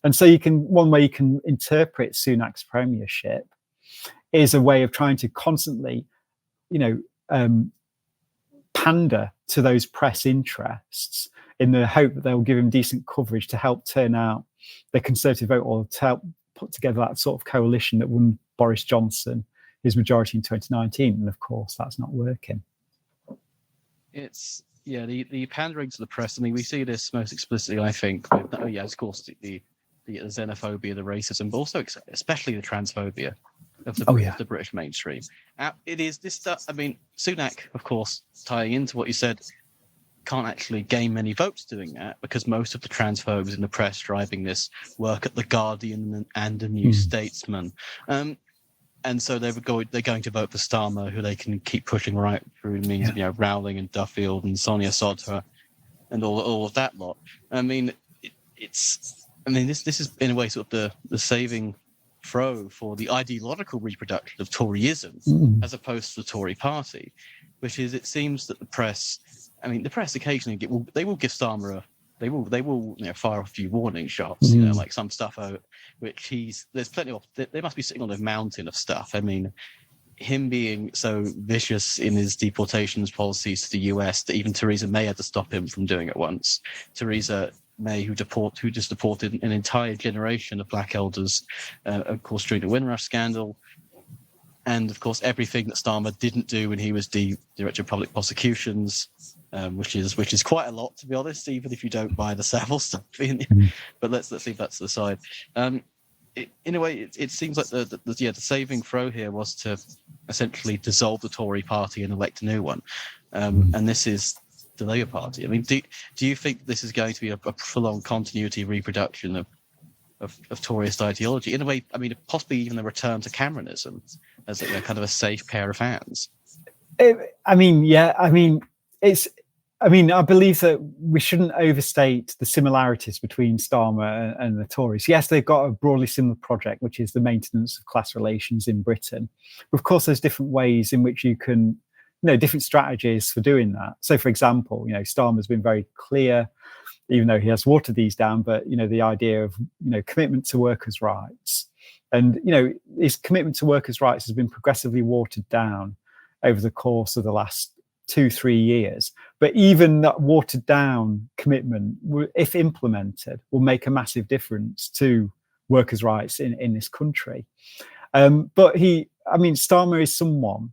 And so one way you can interpret Sunak's premiership is a way of trying to constantly, pander to those press interests in the hope that they'll give him decent coverage to help turn out the Conservative vote, or to help put together that sort of coalition that won Boris Johnson his majority in 2019. And of course, that's not working. It's the pandering to the press. I mean, we see this most explicitly, I think, with, of course, the xenophobia, the racism, but also especially the transphobia of the British mainstream. It is this stuff. I mean, Sunak, of course, tying into what you said, can't actually gain many votes doing that, because most of the transphobes in the press driving this work at the Guardian and the New Statesman. And so they're going to vote for Starmer, who they can keep pushing right through means of, Rowling and Duffield and Sonia Sodha and all of that lot. I mean, this is in a way sort of the saving throw for the ideological reproduction of Toryism as opposed to the Tory party, which is, it seems that the press occasionally they will give Starmer they will fire a few warning shots, like some stuff which there's plenty of, they must be sitting on a mountain of stuff. I mean, him being so vicious in his deportations policies to the US that even Theresa May had to stop him from doing it once. Theresa May, who just deported an entire generation of black elders, of course, during the Windrush scandal. And of course, everything that Starmer didn't do when he was Director of Public Prosecutions, which is quite a lot, to be honest, even if you don't buy the Savile stuff. But let's leave that to the side. In a way, it seems like the saving throw here was to essentially dissolve the Tory party and elect a new one. And this is the Labour Party. I mean, do you think this is going to be a full-on continuity reproduction of Toryist ideology? In a way, I mean, possibly even a return to Cameronism as kind of a safe pair of hands. I believe that we shouldn't overstate the similarities between Starmer and the Tories. Yes, they've got a broadly similar project, which is the maintenance of class relations in Britain. But of course, there's different ways in which you can, different strategies for doing that. So, for example, Starmer's been very clear, even though he has watered these down, but, the idea of, commitment to workers' rights. And, his commitment to workers' rights has been progressively watered down over the course of the last 2-3 years. But even that watered down commitment, if implemented, will make a massive difference to workers' rights in this country. But Starmer is someone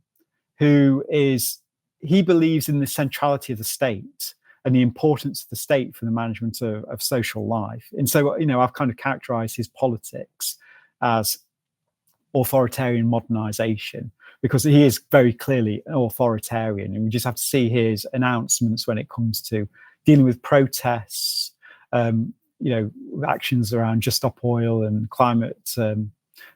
who he believes in the centrality of the state and the importance of the state for the management of social life. And so, I've kind of characterized his politics as authoritarian modernization, because he is very clearly an authoritarian. And we just have to see his announcements when it comes to dealing with protests, actions around Just Stop Oil and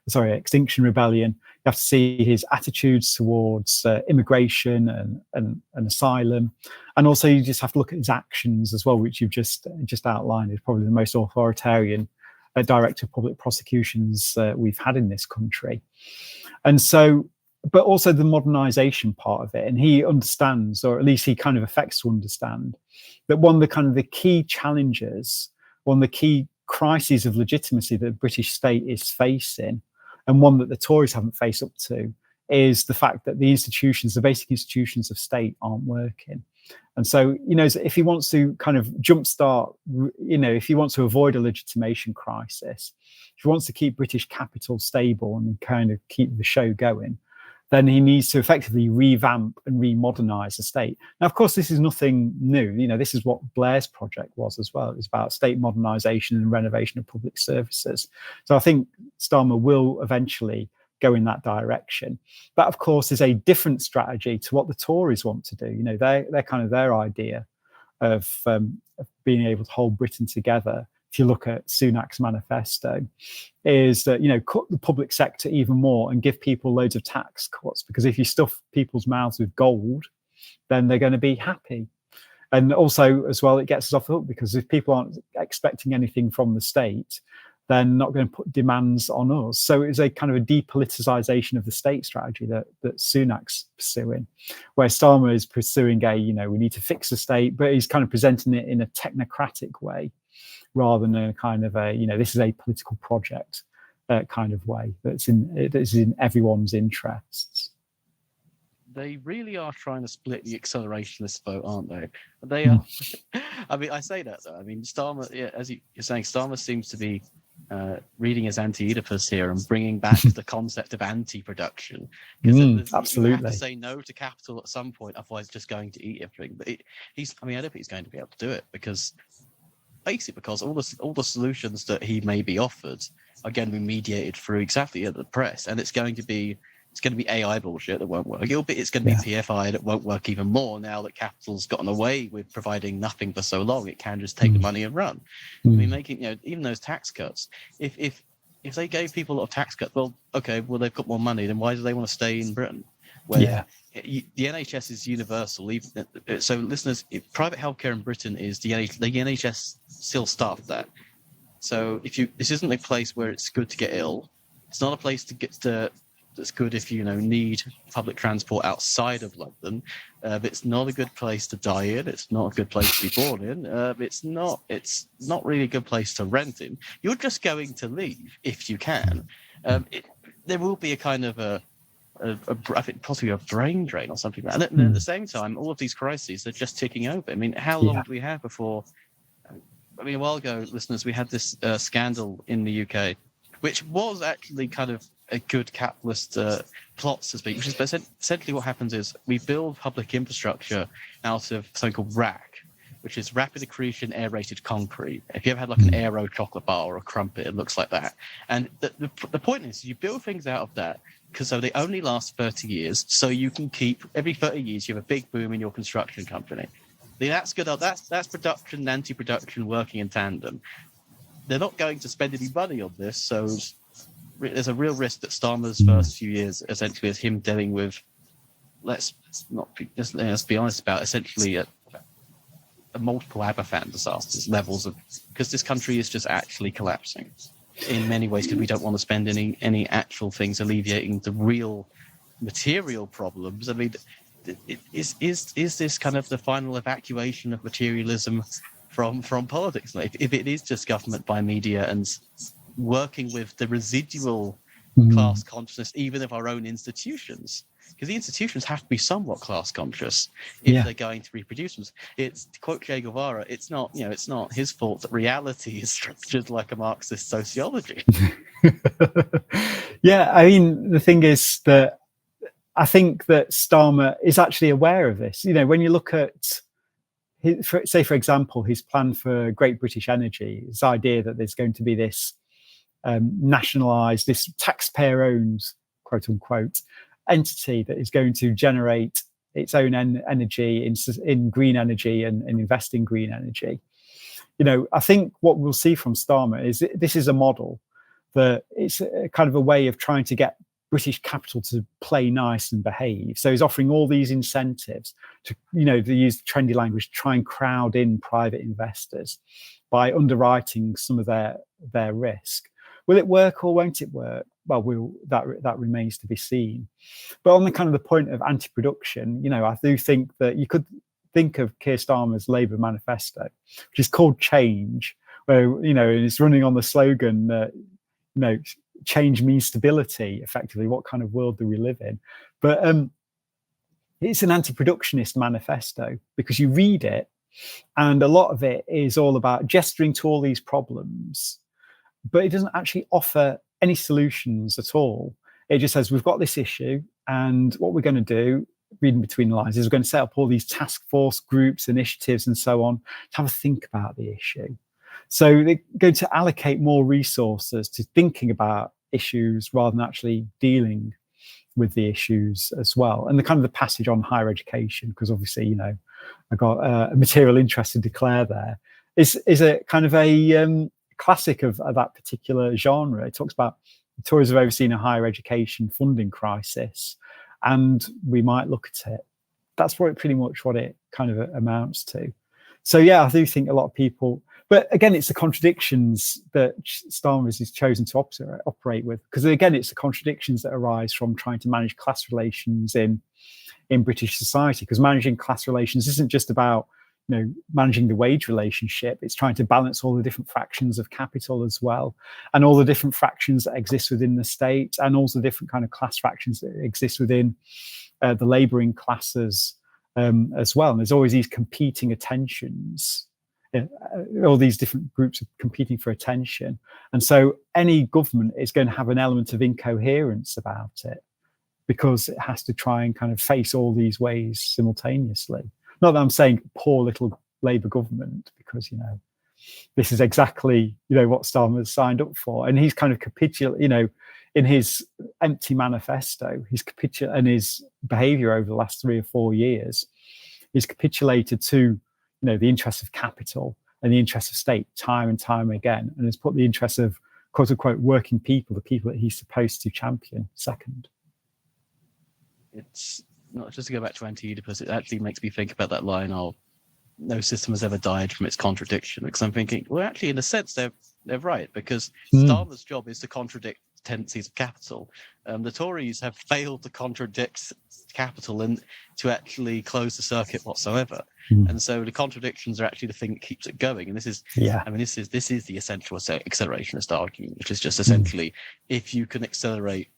Extinction Rebellion. You have to see his attitudes towards immigration and asylum. And also you just have to look at his actions as well, which you've just outlined. Is probably the most authoritarian director of public prosecutions we've had in this country. And so, but also the modernization part of it. And he understands, or at least he kind of affects to understand, that one of the key challenges, one of the key crises of legitimacy that the British state is facing, and one that the Tories haven't faced up to, is the fact that the basic institutions of state aren't working. And so, if he wants to kind of jumpstart, if he wants to avoid a legitimation crisis, if he wants to keep British capital stable and kind of keep the show going, then he needs to effectively revamp and remodernize the state. Now, of course, this is nothing new. This is what Blair's project was as well. It was about state modernization and renovation of public services. So I think Starmer will eventually go in that direction. That, of course, is a different strategy to what the Tories want to do. They're kind of their idea of being able to hold Britain together. If you look at Sunak's manifesto, is that, cut the public sector even more and give people loads of tax cuts, because if you stuff people's mouths with gold, then they're going to be happy. And also, as well, it gets us off the hook, because if people aren't expecting anything from the state, they're not going to put demands on us. So it's a kind of a depoliticization of the state strategy that Sunak's pursuing, where Starmer is pursuing we need to fix the state, but he's kind of presenting it in a technocratic way, rather than a kind of this is a political project kind of way that is in everyone's interests. They really are trying to split the accelerationist vote, aren't they? They are. I say that though. Starmer, as you're saying, Starmer seems to be reading his anti-Oedipus here and bringing back the concept of anti-production. Absolutely. You have to say no to capital at some point, otherwise it's just going to eat everything. But I don't think he's going to be able to do it, because all the solutions that he may be offered are going to be mediated through exactly the press, and it's going to be AI bullshit that won't work. It's going to be PFI that won't work even more now that capital's gotten away with providing nothing for so long. It can just take the money and run. Making even those tax cuts. If they gave people a lot of tax cuts, they've got more money. Then why do they want to stay in Britain? Where the NHS is universal. So, listeners, private healthcare in Britain is the NHS still staffed that. So, this isn't a place where it's good to get ill. It's not a place that's good if you need public transport outside of London. It's not a good place to die in. It's not a good place to be born in. It's not really a good place to rent in. You're just going to leave if you can. There will be a kind of I think possibly a brain drain or something like that. And at the same time, all of these crises are just ticking over. How long do we have before? A while ago, listeners, we had this scandal in the UK, which was actually kind of a good capitalist plot, so to speak. Which is essentially what happens is we build public infrastructure out of something called RAC, which is rapid accretion aerated concrete. If you ever had like an aero chocolate bar or a crumpet, it looks like that. And the point is, you build things out of that because they only last 30 years, so you can keep every 30 years you have a big boom in your construction company. That's good. That's production and anti-production working in tandem. They're not going to spend any money on this, so there's a real risk that Starmer's first few years essentially is him dealing with, let's be honest about, essentially a multiple Aberfan disasters levels of, because this country is just actually collapsing in many ways, because we don't want to spend any actual things alleviating the real material problems. Is this kind of the final evacuation of materialism from politics? If it is just government by media and working with the residual class consciousness, even of our own institutions, because the institutions have to be somewhat class conscious if they're going to reproduce them. It's, to quote Che Guevara, it's not his fault that reality is structured like a Marxist sociology. Yeah, I mean, the thing is that I think that Starmer is actually aware of this. When you look at, say, for example, his plan for Great British Energy, his idea that there's going to be this nationalised, this taxpayer-owned, quote unquote, entity that is going to generate its own energy in green energy and invest in green energy. I think what we'll see from Starmer is this is a model that it's a kind of a way of trying to get British capital to play nice and behave. So he's offering all these incentives to, to use trendy language, try and crowd in private investors by underwriting some of their risk. Will it work or won't it work? Well, that remains to be seen. But on the kind of the point of anti-production, I do think that you could think of Keir Starmer's Labour manifesto, which is called Change, where it's running on the slogan that change means stability. Effectively, what kind of world do we live in? But it's an anti-productionist manifesto, because you read it, and a lot of it is all about gesturing to all these problems, but it doesn't actually offer any solutions at all. It just says, we've got this issue, and what we're going to do, reading between the lines, is we're going to set up all these task force groups, initiatives, and so on, to have a think about the issue. So they're going to allocate more resources to thinking about issues rather than actually dealing with the issues as well. And the kind of the passage on higher education, because obviously, I got a material interest to declare there, is a kind of a classic of that particular genre. It talks about the Tories have overseen a higher education funding crisis, and we might look at it. That's pretty much what it kind of amounts to. So yeah, I do think a lot of people, but again, it's the contradictions that Starmer has chosen to operate with, because again, it's the contradictions that arise from trying to manage class relations in British society, because managing class relations isn't just about managing the wage relationship. It's trying to balance all the different fractions of capital as well, and all the different fractions that exist within the state, and also different kind of class fractions that exist within the labouring classes as well. And there's always these competing attentions, all these different groups are competing for attention. And so any government is going to have an element of incoherence about it, because it has to try and kind of face all these ways simultaneously. Not that I'm saying poor little Labour government, because, this is exactly, what Starmer's signed up for. And he's kind of in his empty manifesto, and his behaviour over the last 3 or 4 years, he's capitulated to, the interests of capital and the interests of state time and time again, and has put the interests of, quote unquote, working people, the people that he's supposed to champion, second. It's not just to go back to anti-Oedipus, it actually makes me think about that line of no system has ever died from its contradiction, because I'm thinking, well, actually, in a sense, they're right, because Starmer's job is to contradict tendencies of capital. The Tories have failed to contradict capital and to actually close the circuit whatsoever. And so the contradictions are actually the thing that keeps it going. And this is, this is the essential accelerationist argument, which is just essentially, if you can accelerate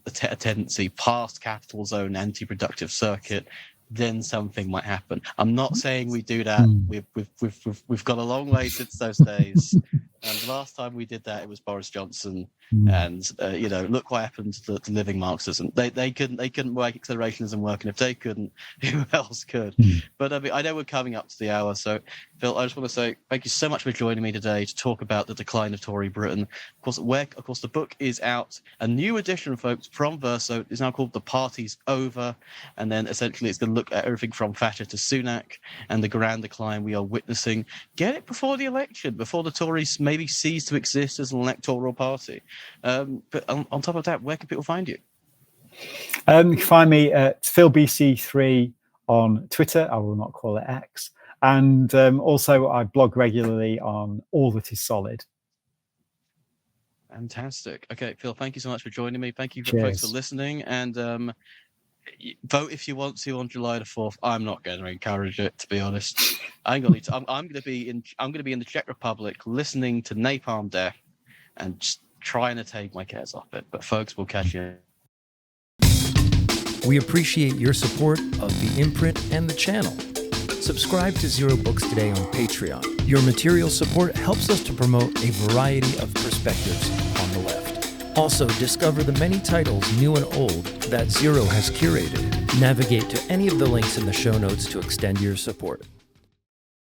a tendency past capital's own anti-productive circuit, then something might happen. I'm not saying we do that. We've got a long way since those days. And the last time we did that, it was Boris Johnson. And look what happened to living Marxism. They couldn't make accelerationism work, and if they couldn't, who else could? But I know we're coming up to the hour, so Phil, I just want to say thank you so much for joining me today to talk about the decline of Tory Britain. Of course, the book is out. A new edition, folks, from Verso is now called "The Party's Over," and then essentially it's going to look at everything from Thatcher to Sunak and the grand decline we are witnessing. Get it before the election, before the Tories maybe cease to exist as an electoral party. But on top of that, where can people find you? You can find me at PhilBC3 on Twitter. I will not call it X. And also I blog regularly on All That Is Solid. Fantastic. Okay, Phil, thank you so much for joining me. Thank you, folks, for listening. And vote if you want to on July the 4th. I'm not going to encourage it, to be honest. I'm going to be in the Czech Republic, listening to Napalm Death and just trying to take my cares off it. But folks, we'll catch you. We appreciate your support of the imprint and the channel. Subscribe to Zer0 Books today on Patreon. Your material support helps us to promote a variety of perspectives on the left. Also, discover the many titles, new and old, that Zer0 has curated. Navigate to any of the links in the show notes to extend your support.